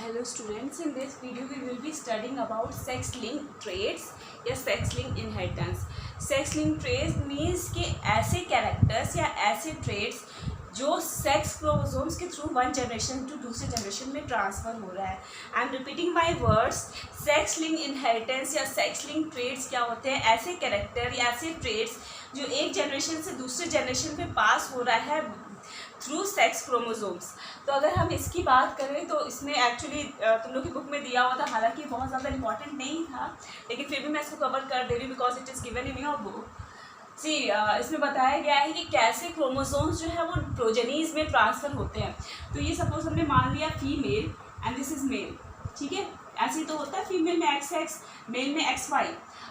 Hello students, in this video we will be studying about sex-linked traits या sex-linked inheritance. Sex-linked traits means कि ऐसे characters या ऐसे traits जो sex chromosomes के थ्रू वन जनरेशन टू दूसरे generation में ट्रांसफ़र हो रहा है. I am repeating my words. Sex link inheritance या सेक्स लिंक ट्रेड्स क्या होते हैं? ऐसे कैरेक्टर या ऐसे ट्रेड्स जो एक जनरेशन से दूसरे जनरेशन में पास हो रहा है थ्रू सेक्स क्रोमोसोम्स. तो अगर हम इसकी बात करें तो इसमें एक्चुअली तुम लोग की बुक में दिया हुआ था, हालांकि बहुत ज़्यादा इंपॉर्टेंट नहीं था, लेकिन फिर भी मैं इसको कवर कर दे रही हूँ because it is given in your book. इसमें बताया गया है कि कैसे क्रोमोसोम्स जो है वो प्रोजेनीज में ट्रांसफ़र होते हैं. तो ये सपोज हमने मान लिया female and this is male, ठीक है. ऐसे ही तो होता है, फीमेल में XX, मेल में XY.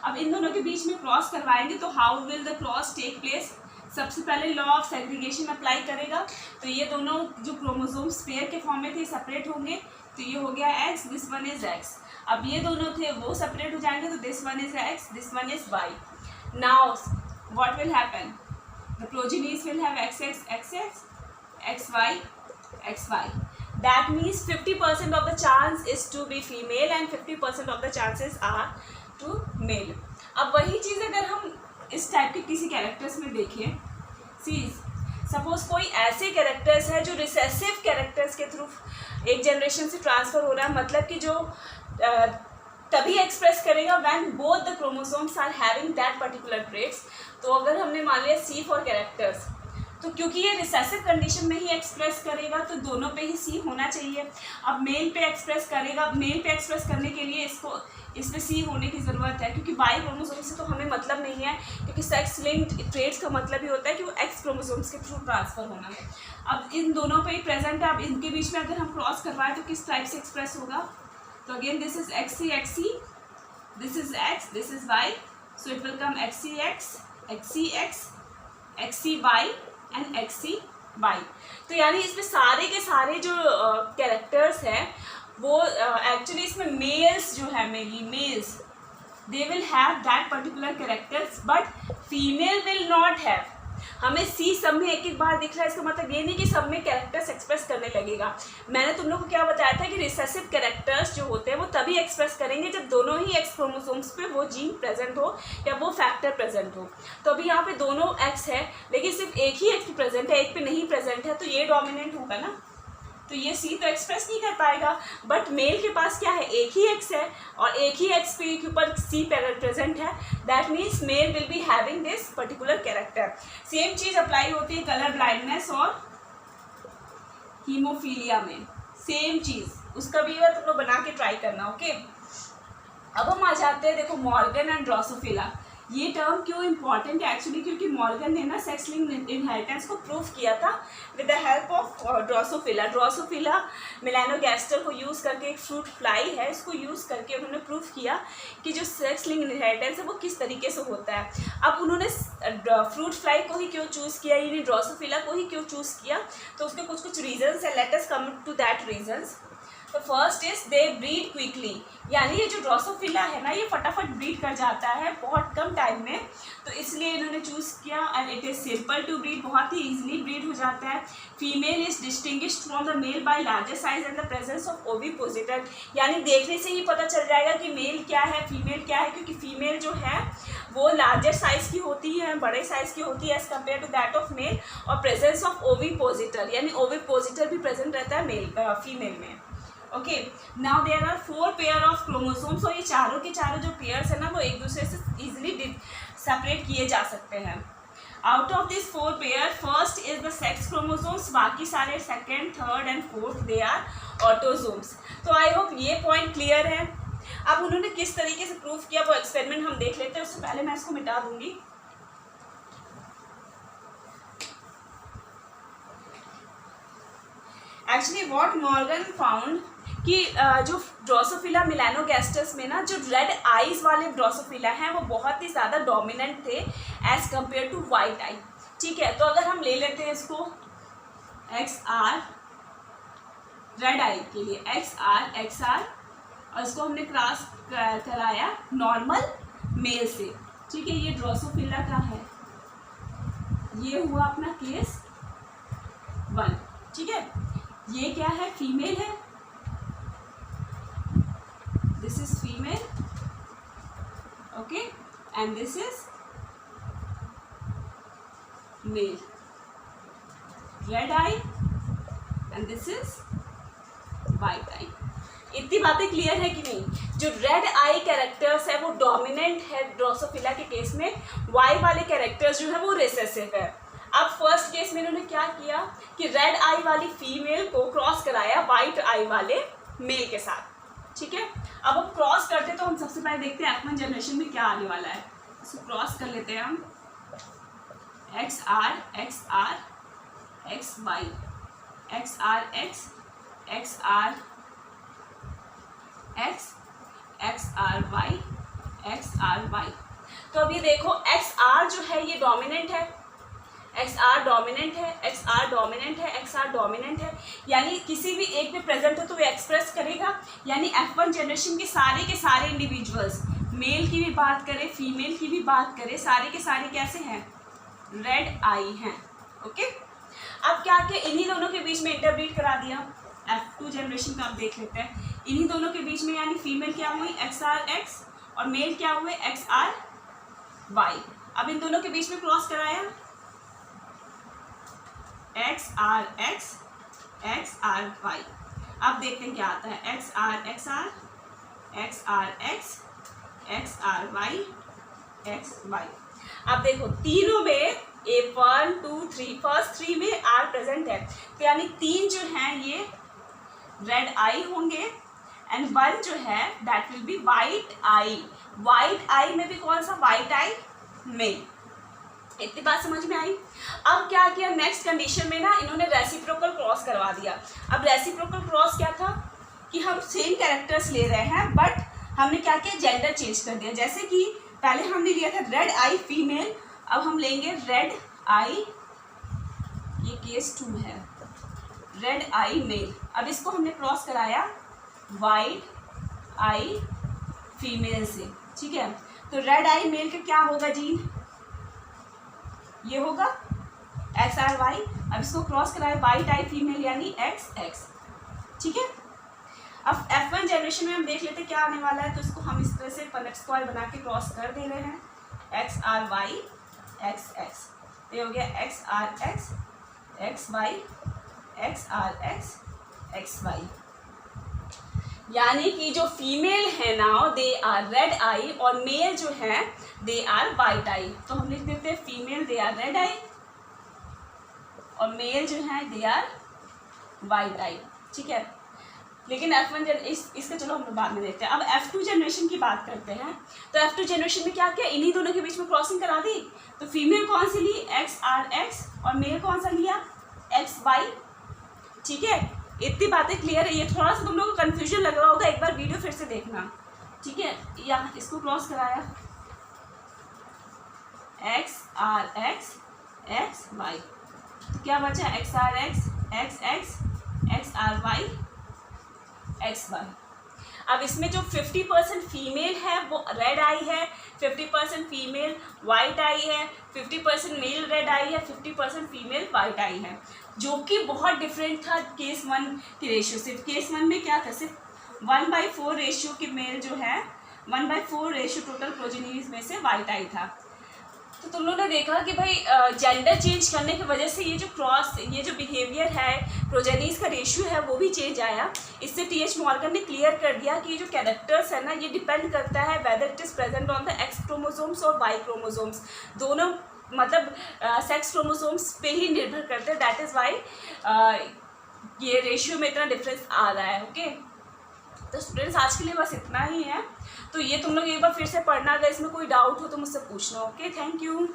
अब इन दोनों के बीच में क्रॉस करवाएंगे तो how will the cross take place? सबसे पहले लॉ ऑफ सेग्रीगेशन अप्लाई करेगा. तो ये दोनों जो क्रोमोसोम्स पेयर के फॉर्म में थे सेपरेट होंगे. तो ये हो गया X, this one is X. अब ये दोनों थे वो सेपरेट हो जाएंगे, तो this one is X, this one is Y. Now what will happen? The progenies will have XX, XX, XY, XY. That means 50% of the chance is to be female and 50% of the chances are to male. अब वही चीज़ अगर हम इस type के किसी characters में देखें, suppose कोई ऐसे कैरेक्टर्स है जो रिसेसिव कैरेक्टर्स के थ्रू एक जनरेशन से ट्रांसफ़र हो रहा है, मतलब कि जो तभी एक्सप्रेस करेगा when both the chromosomes are having that particular traits. तो अगर हमने मान लिया C फॉर कैरेक्टर्स, तो क्योंकि ये रिसेसिव कंडीशन में ही एक्सप्रेस करेगा तो दोनों पे ही C होना चाहिए. अब मेल पे एक्सप्रेस करेगा, मेल पे एक्सप्रेस करने के लिए इस पे C होने की ज़रूरत है, क्योंकि Y क्रोमोसोम से तो हमें मतलब नहीं है, क्योंकि सेक्स लिंक्ड ट्रेट्स का मतलब ही होता है कि वो X क्रोमोसोम्स के थ्रू ट्रांसफ़र होना है. अब इन दोनों पे ही प्रेजेंट है. अब इनके बीच में अगर हम क्रॉस करवाएं तो किस टाइप से एक्सप्रेस होगा? तो again this is XC, XC, this is X, this is Y, so it will come XCX, XCX, XCY and XCY. तो यानी इसमें सारे के सारे जो कैरेक्टर्स हैं वो एक्चुअली इसमें मेल्स जो है mainly males they will have that particular characters but female will not have. हमें C सब में एक एक बार दिख रहा है, इसका मतलब ये नहीं कि सब में कैरेक्टर्स एक्सप्रेस करने लगेगा. मैंने तुम लोग को क्या बताया था कि रिसेसिव कैरेक्टर्स जो होते हैं वो तभी एक्सप्रेस करेंगे जब दोनों ही X क्रोमोसोम्स पे वो जीन प्रेजेंट हो या वो फैक्टर प्रेजेंट हो. तो अभी यहाँ पे दोनों X है लेकिन सिर्फ एक ही X प्रेजेंट है, एक पे नहीं प्रेजेंट है, तो ये डोमिनेंट होगा ना. तो ये C तो एक्सप्रेस नहीं कर पाएगा. बट मेल के पास क्या है? एक ही X है और एक ही X पे के ऊपर C प्रेजेंट है. That means male will be having this particular character. Same cheese apply होती है कलर ब्लाइंडनेस और हीमोफीलिया में. सेम चीज़, उसका भी तुम लोग बना के ट्राई करना. ओके. अब हम आ जाते हैं, देखो मॉर्गन एंड ड्रोसोफिला. ये टर्म क्यों इम्पॉर्टेंट है एक्चुअली? क्योंकि मॉर्गन ने ना सेक्स लिंक्ड इनहेरिटेंस को प्रूव किया था with the help of Drosophila. Drosophila melanogaster को यूज़ करके, एक फ्रूट फ्लाई है, इसको यूज़ करके उन्होंने प्रूव किया कि जो सेक्स लिंक्ड इनहेरिटेंस है वो किस तरीके से होता है. अब उन्होंने फ्रूट फ्लाई को ही क्यों चूज़ किया, यानी ड्रोसोफिला को ही क्यों चूज़ किया? तो उसके कुछ कुछ रीजन्स है. Let us come to that reasons. तो first is they breed quickly, यानी ये जो ड्रोसोफिला है ना ये फटाफट ब्रीड कर जाता है बहुत कम टाइम में, तो इसलिए इन्होंने चूज़ किया. And it is simple to breed, बहुत ही ईजिली ब्रीड हो जाता है. Female is distinguished from the male by larger size and the presence of ovipositor, यानी देखने से ही पता चल जाएगा कि मेल क्या है फीमेल क्या है, क्योंकि फीमेल जो है वो लार्जर साइज़ की होती है, बड़े साइज़ की होती है as compare to that of male, और प्रेजेंस ऑफ ओविपोजिटर, यानी ओविपोजिटर भी प्रेजेंट रहता है मेल फीमेल में. Okay. Now there are 4 pair of chromosomes, और ये चारों के चारों जो पेयर्स है ना वो एक दूसरे से इजीली सेपरेट किए जा सकते हैं. Out of this 4 pair first is the sex chromosomes, बाकी सारे second, third and fourth they are autosomes. तो आई होप ये पॉइंट क्लियर है. अब उन्होंने किस तरीके से प्रूव किया वो एक्सपेरिमेंट हम देख लेते हैं. उससे पहले मैं इसको मिटा दूंगी. एक्चुअली व्हाट मॉर्गन फाउंड कि जो ड्रोसोफिला मेलानोगैस्टर्स में ना जो रेड आइज़ वाले ड्रोसोफिला हैं वो बहुत ही ज़्यादा डोमिनेंट थे एज़ कम्पेयर टू वाइट आई. ठीक है. तो अगर हम ले लेते हैं इसको XR रेड आई के लिए, XR और इसको हमने क्रॉस कराया नॉर्मल मेल से. ठीक है. ये ड्रोसोफिला का है, ये हुआ अपना केस 1. ठीक है. ये क्या है? फीमेल है. and this is male. Red eye and this is white eye. इतनी बातें क्लियर है कि नहीं? जो रेड आई कैरेक्टर्स है वो डोमिनेंट है ड्रोसोफिला के केस में, वाई वाले कैरेक्टर्स जो है वो रिसेसिव है। अब फर्स्ट केस में इन्होंने क्या किया कि रेड आई वाली फीमेल को क्रॉस कराया वाइट आई वाले मेल के साथ, ठीक है। अब हम क्रॉस करते तो हम सबसे पहले देखते हैं F1 जनरेशन में क्या आने वाला है। इसको क्रॉस कर लेते हैं हम, XR XR XY XR X XR X XR Y XR Y। तो अब ये देखो XR जो है ये डोमिनेंट है, XR डोमिनेंट है, XR डोमिनेंट है, XR डोमिनेंट है, यानी किसी भी एक पे प्रेजेंट हो तो वो एक्सप्रेस करेगा। यानी F1 जनरेशन के सारे इंडिविजुअल्स, मेल की भी बात करें फीमेल की भी बात करें, सारे के सारे कैसे हैं? रेड आई हैं। ओके, अब क्या क्या इन्हीं दोनों के बीच में इंटरब्रीड करा दिया। F2 जनरेशन का आप देख लेते हैं, इन्हीं दोनों के बीच में यानी फीमेल क्या हुई XR X और मेल क्या हुए XR Y। अब इन दोनों के बीच में क्रॉस कराया XR X XR Y। अब देखते हैं क्या आता है, XR XR XR X XR Y XY। अब देखो तीनों में A1 2 3 फर्स्ट 3 में R प्रेजेंट है, तो यानी 3 जो हैं ये रेड आई होंगे एंड 1 जो है that will be white eye. White eye में भी कौन सा? वाइट आई में। इतनी बात समझ में आई। अब क्या किया नेक्स्ट कंडीशन में ना, इन्होंने रेसिप्रोकल क्रॉस करवा दिया। अब रेसिप्रोकल क्रॉस क्या था कि हम सेम कैरेक्टर्स ले रहे हैं बट हमने क्या किया, जेंडर चेंज कर दिया। जैसे कि पहले हमने लिया था रेड आई फीमेल, अब हम लेंगे रेड आई, ये केस 2 है, रेड आई मेल। अब इसको हमने क्रॉस कराया वाइट आई फीमेल से, ठीक है। तो रेड आई मेल का क्या होगा जी? ये होगा XRY। अब इसको क्रॉस कराए वाइट आई फीमेल यानी XX, ठीक है। अब F1 जनरेशन में हम देख लेते क्या आने वाला है, तो इसको हम इस तरह से पलट स्क्वायर बना के क्रॉस कर दे रहे हैं, XRY XX। ये हो गया XRX XY XRX XY। यानी कि जो फीमेल है नाउ दे आर रेड आई और मेल जो है दे आर वाइट आई। तो हम लिख देते हैं फीमेल दे आर रेड आई और मेल जो है दे आर वाइट आई, ठीक है। लेकिन F1 इसका चलो हम बाद में देखते हैं। अब F2 जनरेशन की बात करते हैं, तो F2 जनरेशन में क्या किया, इन्हीं दोनों के बीच में क्रॉसिंग करा दी। तो फीमेल कौन सी ली? XRX और मेल कौन सा लिया? XY, ठीक है। इतनी बातें क्लियर है। ये थोड़ा सा तुम लोगों को कन्फ्यूजन लग रहा होगा, एक बार वीडियो फिर से देखना, ठीक है। यहाँ इसको क्रॉस कराया XRX XY, तो क्या बचा? XRX XX XRY XY। अब इसमें जो 50% फीमेल है वो रेड आई है, 50% फीमेल वाइट आई है, 50% मेल रेड आई है, 50% फीमेल वाइट आई है, जो कि बहुत डिफरेंट था केस 1 के रेशियो से। केस 1 में क्या था, सिर्फ 1/4 रेशियो के मेल जो है 1/4 रेशियो टोटल प्रोजेनीज में से वाइट आई था। तो तुम लोगों ने देखा कि भाई जेंडर चेंज करने की वजह से ये जो बिहेवियर है, प्रोजेनीज का रेशियो है वो भी चेंज आया। इससे TH मॉर्गन ने क्लियर कर दिया कि ये जो कैरेक्टर्स है ना ये डिपेंड करता है whether it is present on the X chromosomes और Y क्रोमोसोम्स, दोनों मतलब सेक्स क्रोमोसोम्स पे ही निर्भर करते हैं। दैट इज़ वाई ये रेशियो में इतना डिफरेंस आ रहा है। ओके, तो स्टूडेंट्स आज के लिए बस इतना ही है। तो ये तुम लोग एक बार फिर से पढ़ना, अगर इसमें कोई डाउट हो तो मुझसे पूछना। Okay, thank you.